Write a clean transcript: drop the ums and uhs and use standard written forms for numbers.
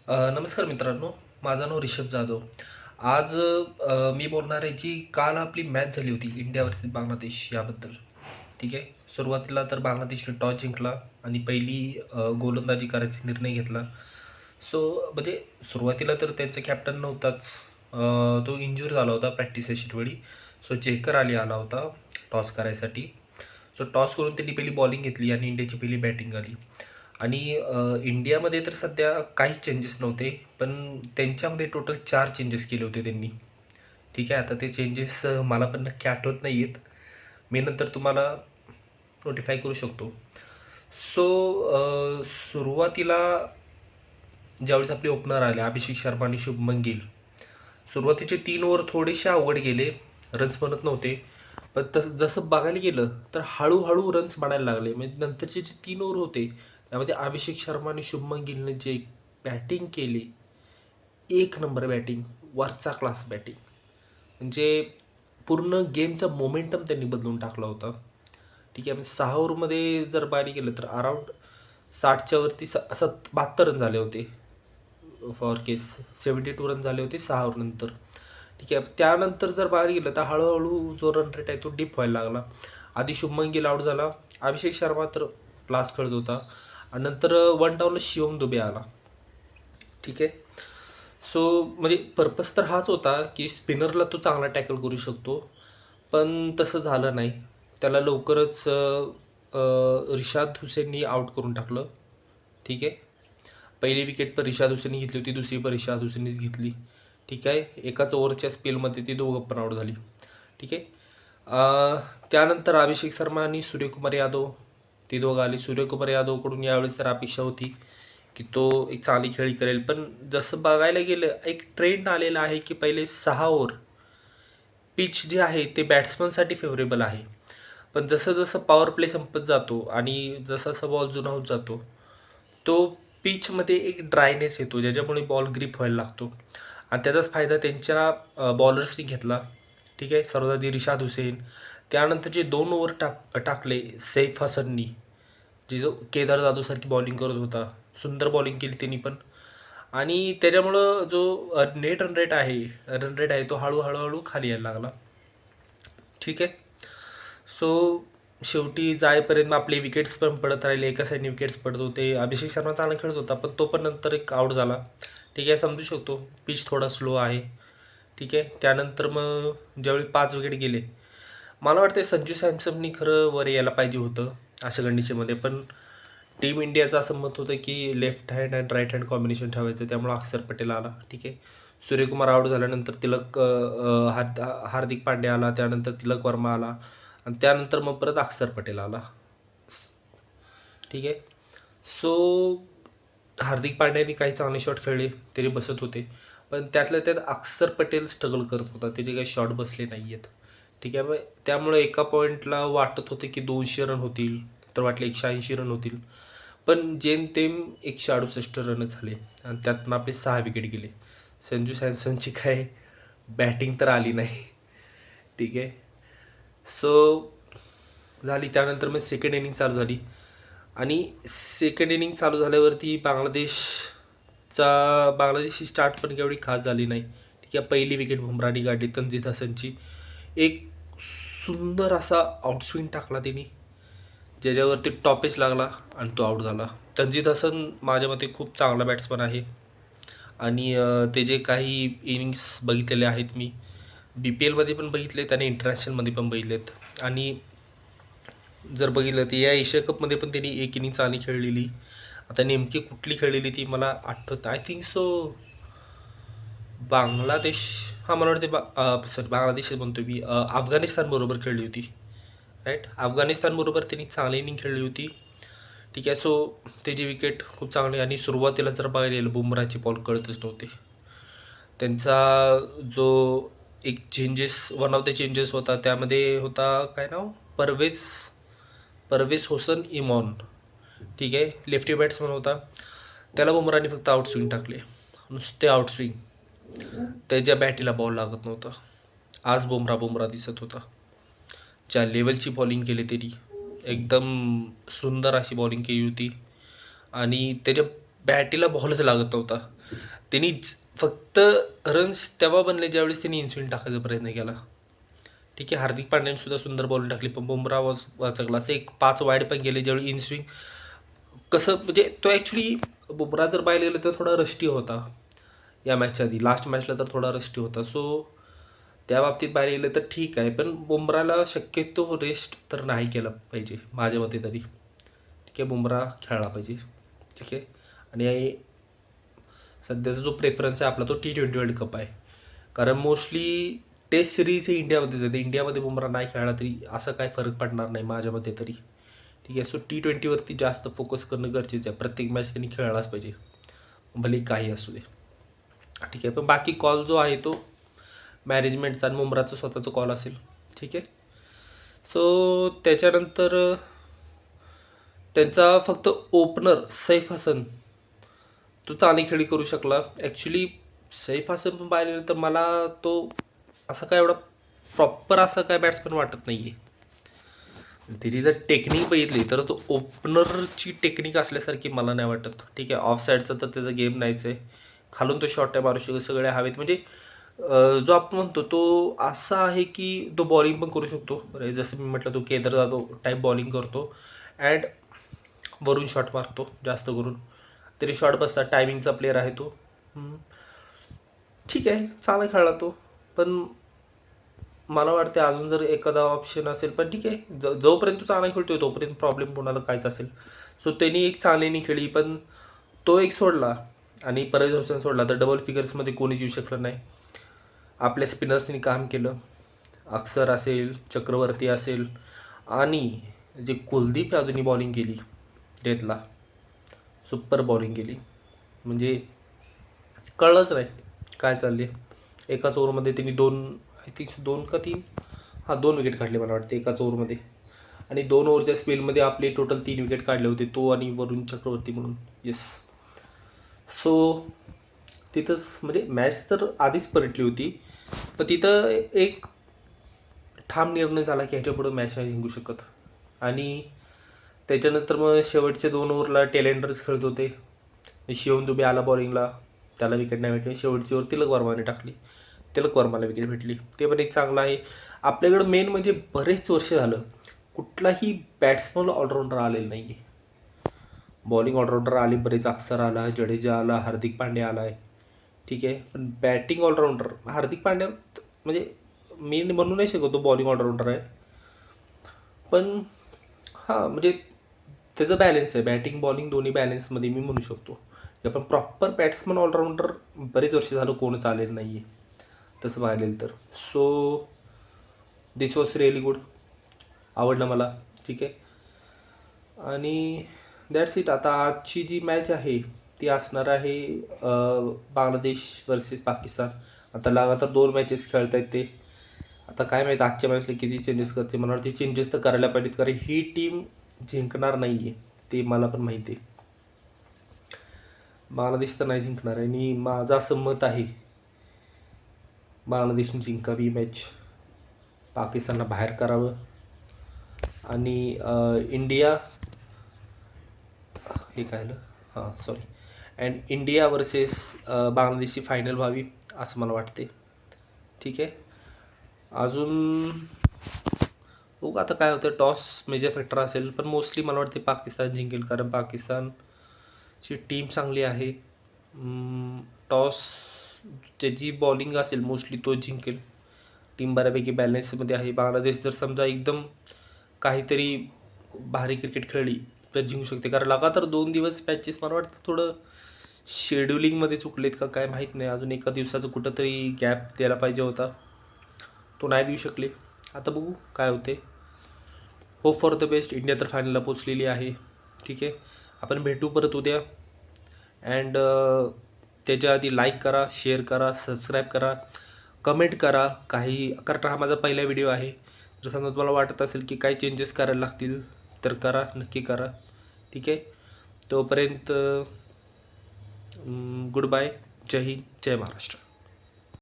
नमस्कार मित्रांनो, माझं नाव ऋषभ जाधव. आज मी बोलणार आहे जी काल आपली मॅच झाली होती इंडिया वर्सेस बांगलादेश याबद्दल. ठीक आहे. सुरुवातीला तर बांगलादेशने टॉस जिंकला आणि पहिली गोलंदाजी करायचा निर्णय घेतला. सो म्हणजे सुरुवातीला तर त्यांचा कॅप्टन नव्हताच. तो इंज्युअर झाला होता प्रॅक्टिस सेशनवेळी. सो जेकर अली आला होता टॉस करायसाठी. सो टॉस करून त्यांनी पहिली बॉलिंग घेतली आणि इंडियाची पहिली बॅटिंग आली. आणि इंडियामध्ये तर सध्या काही चेंजेस नव्हते, पण त्यांच्यामध्ये टोटल 4 चेंजेस केले होते त्यांनी. ठीक आहे. आता ते चेंजेस मला पण नक्की आठवत नाही आहेत. मी नंतर तुम्हाला नोटिफाय करू शकतो. सो सुरुवातीला ज्यावेळेस आपले ओपनर आले अभिषेक शर्मा आणि शुभमन गिल, सुरुवातीचे 3 ओव्हर थोडेसे अवघड गेले, रन्स बनत नव्हते. पण तसं जसं बघायला गेलं तर हळूहळू रन्स बनायला लागले. म्हणजे नंतरचे जे 3 ओव्हर होते त्यामध्ये अभिषेक शर्मा आणि शुभमन गिलने जे बॅटिंग केली, एक नंबर बॅटिंग, वरचा क्लास बॅटिंग. म्हणजे पूर्ण गेमचा मोमेंटम त्यांनी बदलून टाकला होता. ठीक आहे. म्हणजे 6 ओव्हरमध्ये जर पाहायला गेलं तर अराउंड 60च्या वरती 72 रन झाले होते. फॉर केस 72 रन झाले होते 6 ओव्हरनंतर. ठीक आहे. त्यानंतर जर बाहेर गेलं तर हळूहळू जो रन रेट आहे तो डिप व्हायला लागला. आधी शुभमन गिल आउट झाला. अभिषेक शर्मा तर क्लास खेळत होता आणि नंतर वन डाऊनला शिवम दुबे आला. ठीक आहे. सो म्हणजे पर्पज तर हाच होता की स्पिनरला तो चांगला टॅकल करू शकतो. पण तसं झालं नाही. त्याला लवकरच रिशाद हुसेननी आउट करून टाकलं. ठीक आहे. पहिली विकेट पण रिशाद हुसेननी घेतली होती, दुसरी पण रिशाद हुसेननीच घेतली. ठीक आहे. एकाच ओव्हरच्या स्पेलमध्ये ती दोघं पण आउट झाली. ठीक आहे. त्यानंतर अभिषेक शर्मा आणि सूर्यकुमार यादव ते दोघं आले. सूर्यकुमार यादवकडून यावेळेस तर अपेक्षा होती की तो एक चांगली खेळी करेल. पण जसं बघायला गेलं एक ट्रेंड आलेला आहे की पहिले 6 ओव्हर पिच जे आहे ते बॅट्समनसाठी फेवरेबल आहे. पण जसं जसं पॉवर प्ले संपत जातो आणि जसा जसा बॉल जुना होत जातो, तो पिचमध्ये एक ड्रायनेस येतो ज्याच्यामुळे बॉल ग्रिप व्हायला लागतो आणि त्याचाच फायदा त्यांच्या बॉलर्सनी घेतला. ठीक आहे. सर्वात रिशाद हुसेन, त्यानंतर जे 2 ओव्हर टाकले सैफ हसननी, जे जो केदार जाधवसारखी बॉलिंग करत होता, सुंदर बॉलिंग केली त्यांनी पण. आणि त्याच्यामुळं जो नेट रन रेट आहे तो हळूहळू खाली यायला लागला. ठीक आहे. सो शेवटी जायपर्यंत आपले विकेट्स पण पडत राहिले. एका साईडने विकेट्स पडत होते. अभिषेक शर्मा चांगला खेळत होता पण तो पण नंतर एक आउट झाला. ठीक आहे. समजू शकतो पिच थोडा स्लो आहे. ठीक आहे. त्यानंतर मग ज्यावेळी 5 विकेट गेले, मला वाटतं संजू सॅमसननी खरं वर यायला पाहिजे होतं अशा कंडिशनमध्ये. पण टीम इंडियाचं असं मत होतं की left hand and right hand combination ठेवायचं, त्यामुळे अक्षर पटेल आला. ठीक आहे. सूर्यकुमार आउट झाल्यानंतर हार्दिक पांड्या आला, त्यानंतर तिलक वर्मा आला आणि त्यानंतर मग परत अक्षर पटेल आला. ठीक आहे. सो हार्दिक पांड्याने काही चांगले शॉट खेळले, तरी बसत होते. पण त्यातल्या त्यात अक्षर पटेल स्ट्रगल करत होता, त्याचे काही शॉट बसले नाही आहेत. ठीक आहे. मग त्यामुळे एका पॉईंटला वाटत होते की 200 रन होतील, तर वाटले 180 रन होतील. पण जेमतेम 168 रनच झाले आणि त्यात पण आपले 6 विकेट गेले. संजू सॅमसनची काय बॅटिंग तर आली नाही. ठीक आहे. सो झाली. त्यानंतर मग सेकंड इनिंग चालू झाली आणि सेकंड इनिंग चालू झाल्यावरती बांगलादेशची स्टार्ट पण एवढी खास झाली नाही. ठीक आहे. पहिली विकेट बुमराहनी काढली तंजीद हसनची. एक सुंदर असा आउटस्विंग टाकला त्यांनी, ज्याच्यावरती टॉपेच लागला आणि तो आऊट झाला. तंजीद हसन माझ्या मते खूप चांगला बॅट्समन आहे आणि ते जे काही इनिंग्स बघितलेले आहेत मी, BPLमध्ये पण बघितलेत आणि इंटरनॅशनलमध्ये पण बघितलेत. आणि जर बघितलं तर या एशिया कपमध्ये पण त्यांनी एक इनिंग चांगली खेळलेली. आता नेमकी कुठली खेळलेली ती मला आठवत, आय थिंक सो बांगलादेश, हां मला वाटते सॉरी बांगलादेशच म्हणतो मी, अफगाणिस्तानबरोबर खेळली होती. राईट. अफगाणिस्तानबरोबर त्यांनी चांगली इनिंग खेळली होती. ठीक आहे. सो त्याची विकेट खूप चांगली आणि सुरुवातीला जर बघायला गेलं बुमराचे बॉल कळतच नव्हते. त्यांचा जो एक वन ऑफ द चेंजेस होता त्यामध्ये होता काय नाव, परवेज होसन इमॉन. ठीक आहे. लेफ्टी बॅट्समन होता. त्याला बुमराने फक्त आउटस्विंग टाकले, नुसते आउटस्विंग. त्याच्या बॅटीला बॉल लागत नव्हता. आज बुमरा दिसत होता. ज्या लेवलची बॉलिंग केली त्यांनी, एकदम सुंदर अशी बॉलिंग केली होती. आणि त्याच्या बॅटीला बॉलच लागत नव्हता. त्यांनी फक्त रन्स तेव्हा बनले ज्यावेळेस त्यांनी इन्स्विंग टाकायचा प्रयत्न केला. ठीक आहे, हार्दिक पांड्याने सुद्धा सुंदर बॉलिंग टाकली, पण बुमराह वाचकला. असं एक 5 वाईड पण गेले ज्यावेळी इनस्विंग. कसं म्हणजे तो ॲक्च्युली बुमराह जर पाहिलं गेलं तर थोडा रस्टी होता या मॅचच्या आधी. लास्ट मॅचला तर थोडा रस्टी होता. सो त्या बाबतीत पाहिलं गेलं तर ठीक आहे, पण बुमराहला शक्यतो रेस्ट तर नाही केला पाहिजे माझ्या मते तरी. ठीक आहे, बुमराह खेळला पाहिजे. ठीक आहे, आणि सध्याचा जो प्रेफरन्स आहे आपला तो T20 वर्ल्ड कप आहे. कारण मोस्टली टेस्ट सिरीज हे इंडियामध्येच आहे. इंडियामध्ये बुमराह नाही खेळला तरी असं काय फरक पडणार नाही माझ्या मते तरी. ठीक आहे, सो T20वरती जास्त फोकस करणं गरजेचं आहे. प्रत्येक मॅच त्यांनी खेळलाच पाहिजे, भले काही असू दे. ठीक आहे, पण बाकी कॉल जो आहे तो मॅनेजमेंटचा आणि बुमराहचा स्वतःचा कॉल असेल. ठीक आहे, सो त्याच्यानंतर त्यांचा फक्त ओपनर सैफ हसन तो चांगली खेळी करू शकला. ॲक्च्युली सैफ हसन पण पाहिलेलं तर मला तो असं काय एवढा प्रॉपर असं काय बॅट्समन वाटत नाही आहे. त्याची जर टेक्निक बघितली तर तो ओपनरची टेक्निक असल्यासारखी मला नाही वाटत. ठीक आहे, ऑफ साईडचा तर त्याचा गेम नाहीच आहे. खालून तो शॉर्ट आहे मारू शकतो, सगळे हवेत. म्हणजे जो आपण म्हणतो तो असा आहे की तो बॉलिंग पण करू शकतो. जसं मी म्हटलं तो केदार जाधव टाईप बॉलिंग करतो अँड वरून शॉट मारतो जास्त करून. तरी शॉट बसतात, टायमिंगचा प्लेअर आहे तो. ठीक आहे, चांगला खेळला तो. पण मला वाटते अजून जर एखादा ऑप्शन असेल, पण ठीक आहे, जोपर्यंत तो चांगला खेळतोय तोपर्यंत प्रॉब्लेम कोणाला काहीच असेल. सो त्यांनी एक चांगल्याने खेळली, पण तो एक सोडला आणि परवेज हुसेन सोडला तर डबल फिगर्समध्ये कोणीच येऊ शकलं नाही. आपल्या स्पिनर्सनी काम केलं. अक्षर असेल, चक्रवर्ती असेल, आणि जे कुलदीप यादवनी बॉलिंग केली डेथला, सुपर बॉलिंग केली. म्हणजे कळलंच नाही काय चालले. एकाच ओव्हरमध्ये त्यांनी 2 का 3 2 विकेट काढले मला वाटते एकाच ओव्हरमध्ये. आणि 2 ओव्हरच्या स्पेलमध्ये आपले टोटल 3 विकेट काढले होते, तो आणि वरुण चक्रवर्ती म्हणून. येस, सो तिथंच म्हणजे मॅच तर आधीच पलटली होती, पण तिथं एक ठाम निर्णय झाला की ह्याच्यापुढं मॅच नाही जिंकू शकत. आणि त्याच्यानंतर मग शेवटच्या 2 ओव्हरला टेलेंडर्स खेळत होते. शिवम दुबे आला बॉलिंगला, त्याला विकेट नाही भेटली. शेवटची ओव्हर तिलक वर्माने टाकली, तिलक वर्माला विकेट भेटली. ते पण एक चांगलं आहे. आपल्याकडं मेन म्हणजे बरेच वर्ष झालं कुठलाही बॅट्समन ऑलराऊंडर आलेला नाही आहे. बॉलिंग ऑलराऊंडर आले बरेच, अक्षर आला, जडेजा आला, हार्दिक पांड्या आला आहे. ठीक आहे, पण बॅटिंग ऑलराऊंडर हार्दिक पांड्या म्हणजे मी म्हणू नाही शकतो तो बॉलिंग ऑलराऊंडर आहे, पण हां म्हणजे त्याचं बॅलेन्स आहे. बॅटिंग बॉलिंग दोन्ही बॅलेन्समध्ये मी म्हणू शकतो. आपण प्रॉपर बॅट्समन ऑलराऊंडर बरेच वर्ष झालं कोणच आलेलं नाही आहे तसं पाहिलेलं तर. So this was really good, आवडलं मला. ठीक आहे, आणि दॅट्स इट. आता आजची जी मॅच आहे ती असणार आहे बांगलादेश वर्सेस पाकिस्तान. आता लगातार 2 मॅचेस खेळत आहेत ते. आता काय माहीत आजच्या मॅचला किती चेंजेस करते. मला वाटते चेंजेस तर करायला पाहिजेत, कारण ही टीम जिंकणार नाही आहे ते मला पण माहिती आहे. बांगलादेश तर नाही जिंकणार आहे, आणि माझं असं मत आहे बांगलादेशने जिंकावी मॅच, पाकिस्तानला बाहेर करावं, आणि इंडिया हे काय सॉरी अँड इंडिया वर्सेस बांगलादेशची फायनल व्हावी असं मला वाटते. ठीक आहे, अजून बघू आता काय होतं. टॉस मेजर फॅक्टर असेल, पण मोस्टली मला वाटते पाकिस्तान जिंकेल, कारण पाकिस्तानची टीम चांगली आहे. टॉस ज्याची बॉलिंग असेल मोस्टली तो जिंकेल. टीम बऱ्यापैकी बॅलन्समध्ये आहे. बांगलादेश जर समजा एकदम काहीतरी भारी क्रिकेट खेळली तर जिंकू शकते, कारण लगातार 2 दिवस मॅचेस मला वाटतं थोडं शेड्युलिंगमध्ये चुकलेत का काय माहीत नाही. अजून एका दिवसाचं कुठंतरी गॅप द्यायला पाहिजे होता, तो नाही देऊ शकले. आता बघू काय होते. Hope for the best. India तर फायनलला पोचलेली आहे. ठीक आहे, आपण भेटू परत उद्या. अँड त्याच्या आधी लाईक करा, शेअर करा, सबस्क्राईब करा, कमेंट करा काही, कारण हा माझा पहिला व्हिडिओ आहे. जर समजा तुम्हाला वाटत असेल की काही चेंजेस करायला लागतील तर करा, नक्की करा. ठीक आहे, तोपर्यंत गुड बाय. जय हिंद, जय महाराष्ट्र.